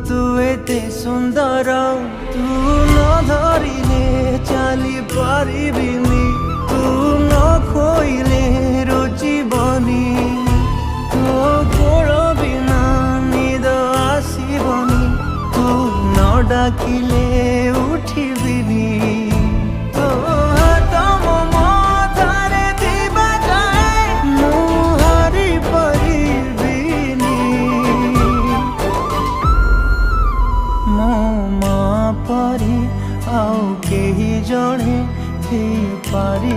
तू एते सुंदर तू न धरिले चली पारिबिनी तू न खोइले रुचि बनी तो कोल बिना निद आसीबनी तू न डाकिले उठिबिनी तो हाथ मो मथारे दिबा जाए मु हारि परिबिनी मो माँ परी आउ केही जड़े थी पारि